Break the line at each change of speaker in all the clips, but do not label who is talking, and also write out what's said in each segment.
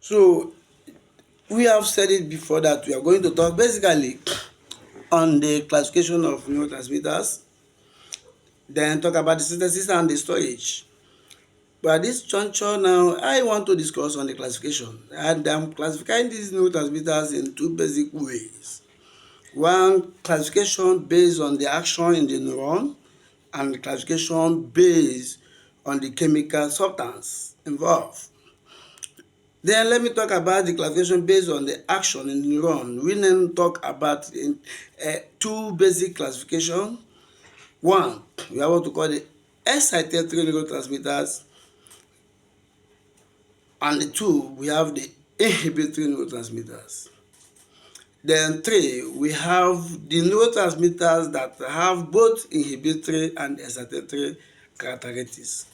So we have said it before that we are going to talk basically on the classification of neurotransmitters, then talk about the synthesis and the storage. But at this juncture now, I want to discuss on the classification, and I'm classifying these neurotransmitters in two basic ways. One classification based on the action in the neuron, and the classification based on the chemical substance involved. Then let me talk about the classification based on the action in the neuron. We then talk about two basic classification. One, we are what to call the excitatory neurotransmitters, and the two, we have the inhibitory neurotransmitters. Then three, we have the neurotransmitters that have both inhibitory and excitatory characteristics.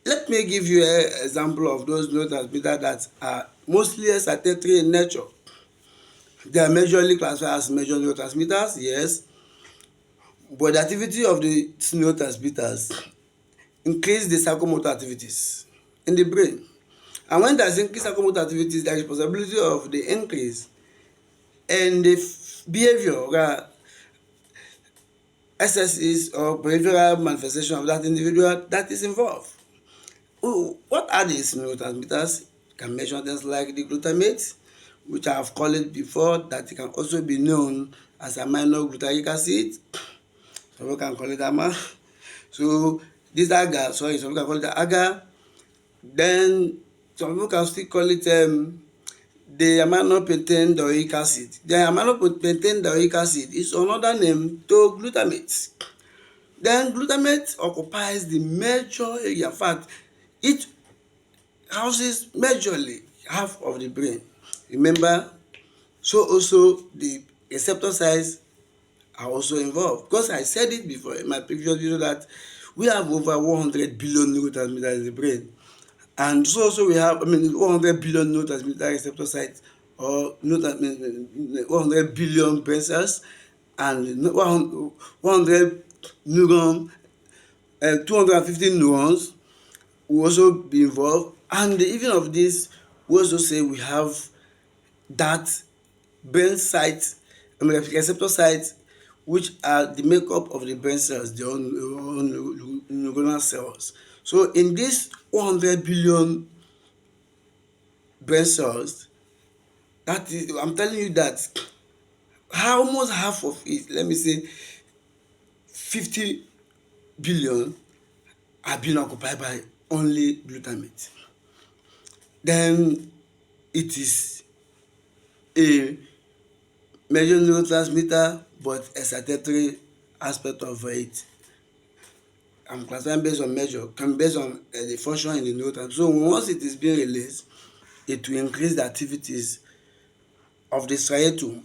Let me give you an example of those neurotransmitters that are mostly excitatory in nature. They are majorly classified as major neurotransmitters, yes, but the activity of the neurotransmitters increase the psychomotor activities in the brain. And when there is increased psychomotor activities, there is possibility of the increase in the behavior excesses or behavioral manifestation of that individual that is involved. What are these neurotransmitters? You can mention things like the glutamate, which I have called it before, that it can also be known as aminoglutaric acid. Some people can call it AMA. So this agar, some people can call it agar. Then some people can still call it the aminopentanoic acid. The aminopentanoic acid is another name to glutamate. Then glutamate occupies the major area. In fact, it houses majorly half of the brain. Remember, so also the receptor sites are also involved. Because I said it before in my previous video that we have over 100 billion neurotransmitters in the brain. And so also we have, 100 billion neurotransmitter receptor sites, or 100 billion brain cells, and 100 neuron, 250 neurons will also be involved. And even of this, we also say we have that brain sites, receptor sites, which are the makeup of the brain cells, the neuronal cells. So in this 100 billion brain cells, that is, I'm telling you that almost half of it, let me say 50 billion, are being occupied by only glutamate. Then it is a major neurotransmitter, but excitatory aspect of it. I'm classifying based on measure, based on the function in the neurotransmitter. So once it is being released, it will increase the activities of the striatum.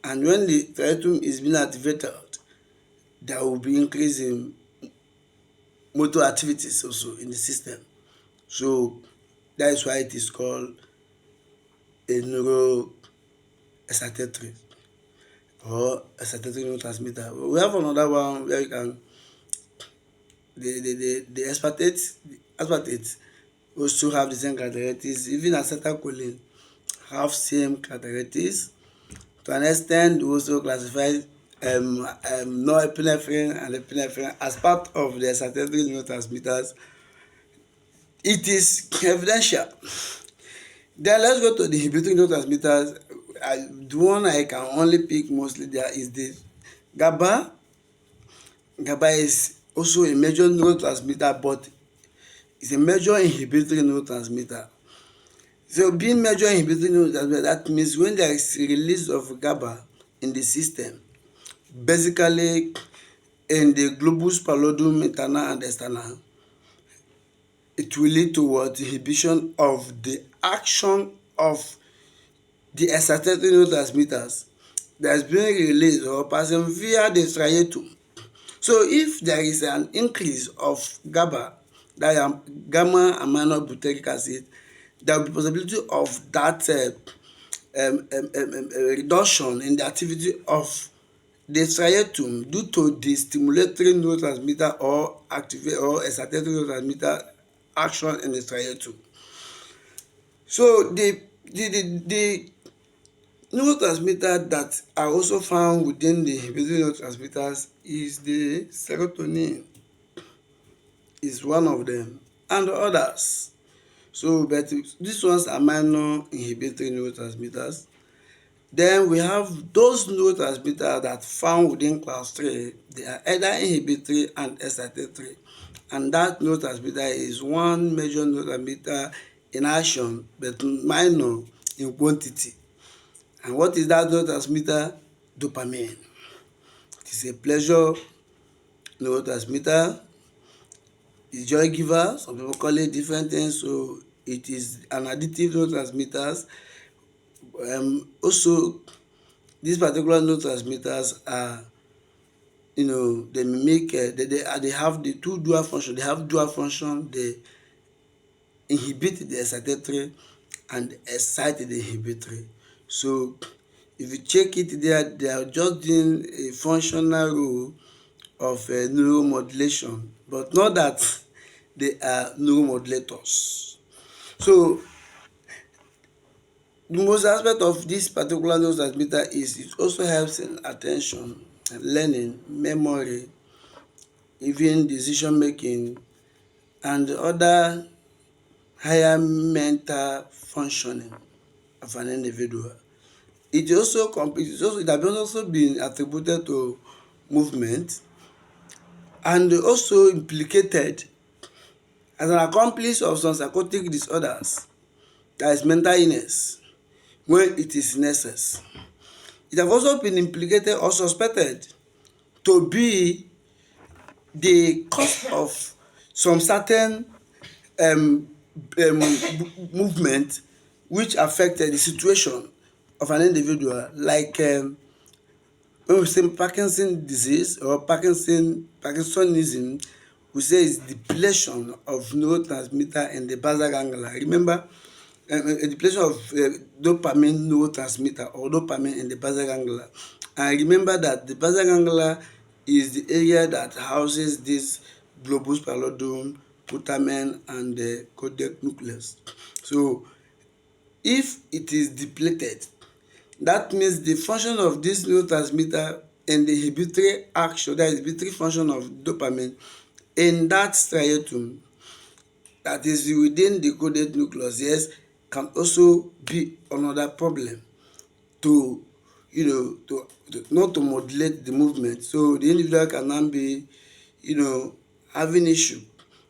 And when the striatum is being activated, there will be increase in motor activities also in the system. So that is why it is called a neuroexcitatory or excitatory neurotransmitter. We have another one where you can the aspartate also have the same characteristics. Even acetylcholine have same characteristics. To an extent, we also classify norepinephrine and epinephrine as part of the excitatory neurotransmitters. It is evidential. Then let's go to the inhibitory neurotransmitters. The one I can only pick mostly there is the GABA. GABA is also a major neurotransmitter, but it's a major inhibitory neurotransmitter. So being major inhibitory neurotransmitter, that means when there is a release of GABA in the system, basically in the globus pallidum internal and external, it will lead towards inhibition of the action of the excitatory neurotransmitters that is being released or passing via the striatum. So if there is an increase of GABA, that is gamma aminobutyric acid, there will be possibility of that reduction in the activity of the striatum due to the stimulatory neurotransmitter or excitatory neurotransmitter action in the striatum. So the neurotransmitter that are also found within the inhibitory neurotransmitters is the serotonin, is one of them, and others. So, but these ones are minor inhibitory neurotransmitters. Then we have those neurotransmitters that found within class 3. They are either inhibitory and excitatory. And that neurotransmitter is one major neurotransmitter in action, but minor in quantity. And what is that neurotransmitter? Dopamine. It is a pleasure neurotransmitter. It's joy giver. Some people call it different things. So it is an addictive neurotransmitter. Also, these particular neurotransmitters are, they mimic, they have the two dual function. They have dual function. They inhibit the excitatory and excite the inhibitory. So if you check it there, they are just doing a functional role of neuromodulation, but not that they are neuromodulators. So the most aspect of this particular neurotransmitter is it also helps in attention, learning, memory, even decision making, and other higher mental functioning of an individual. It has also been attributed to movement and also implicated as an accomplice of some psychotic disorders, that is mental illness, when it is in excess. It has also been implicated or suspected to be the cause of some certain um, movement which affected the situation of an individual, like when we say Parkinson disease or Parkinsonism, we say it's depletion of neurotransmitter in the basal ganglia. Remember, a depletion of dopamine neurotransmitter or dopamine in the basal ganglia. And remember that the basal ganglia is the area that houses this globus pallidum, putamen, and the caudate nucleus. So if it is depleted, that means the function of this neurotransmitter and the inhibitory action, that is inhibitory function of dopamine in that striatum, that is within the caudate nucleus, yes, can also be another problem to, not to modulate the movement. So the individual can now be, having issue.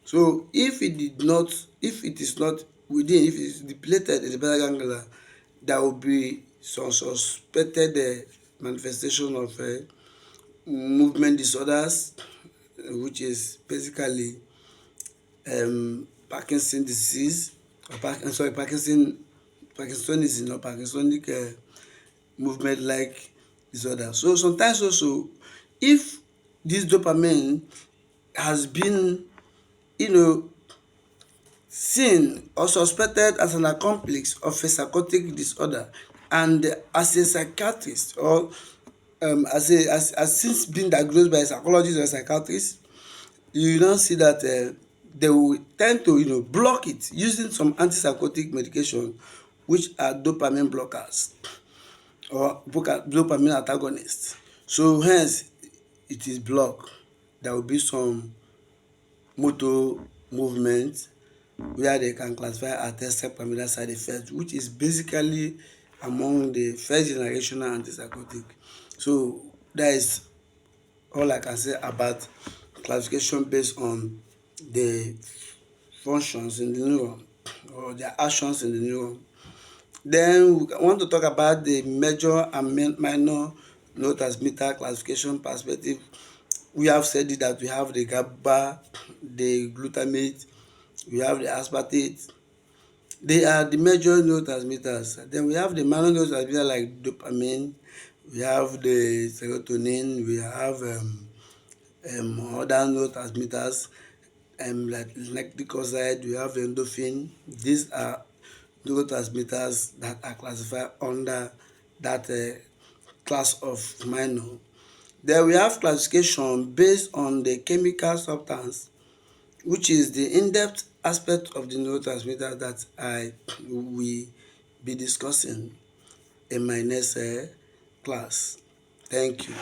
So if it is not within, if it is depleted in the basal ganglia, there will be some suspected manifestation of movement disorders, which is basically Parkinson disease, or Parkinsonism or Parkinsonic movement like disorder. So sometimes also, if this dopamine has been, seen or suspected as an accomplice of a psychotic disorder, and as a psychiatrist or as since been diagnosed by a psychologist or a psychiatrist, you now see that they will tend to block it using some antipsychotic medication, which are dopamine blockers or dopamine antagonists. So hence it is blocked. There will be some motor movement where they can classify as extrapyramidal side effects, which is basically among the first generational antipsychotic. So that is all I can say about classification based on the functions in the neuron or their actions in the neuron. Then we want to talk about the major and minor neurotransmitter classification perspective. We have said it that we have the GABA, the glutamate, we have the aspartate. They are the major neurotransmitters. Then we have the minor neurotransmitters like dopamine, we have the serotonin, we have other neurotransmitters like lactic acid, we have endorphin. These are neurotransmitters that are classified under that class of minor. Then we have classification based on the chemical substance which is the in-depth aspect of the neurotransmitter that I will be discussing in my next class. Thank you.